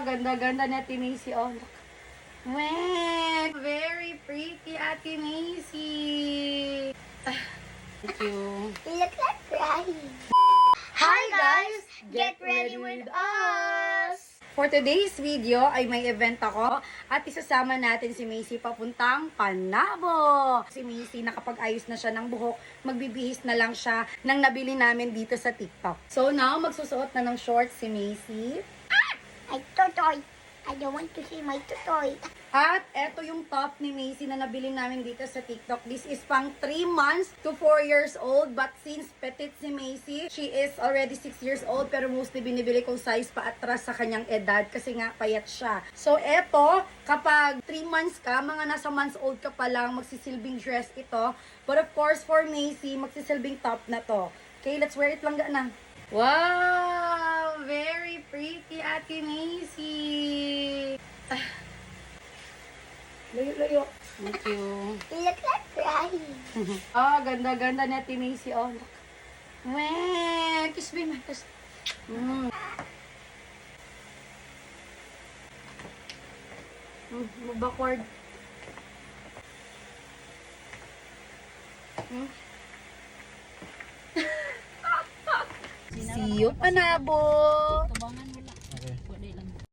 Ganda-ganda ni Ate Macy, oh. Weh, very pretty, Ate Macy. Thank you. You look like crying. Hi guys! Get ready with us! For today's video ay may event ako at isasama natin si Macy papuntang Panabo. Si Macy nakapag-ayos na siya ng buhok, magbibihis na lang siya ng nabili namin dito sa TikTok. So now, magsusuot na ng shorts si Macy. My totoy. I don't want to see my totoy. At eto yung top ni Macy na nabili namin dito sa TikTok. This is pang 3 months to 4 years old. But since petite si Macy, she is already 6 years old. Pero mostly binibili kong size pa atras sa kanyang edad kasi nga payat siya. So eto, kapag 3 months ka, mga nasa months old ka pa lang, magsisilbing dress ito. But of course, for Macy, magsisilbing top na to. Okay, let's wear it lang na. Wow! Very pretty, Ate Macy! Layo. Thank you. You look like crying. Ganda-ganda ni Ate Macy, oh. Look. Weh! Kiss me, man. Kiss. Backward. See you, Panabo!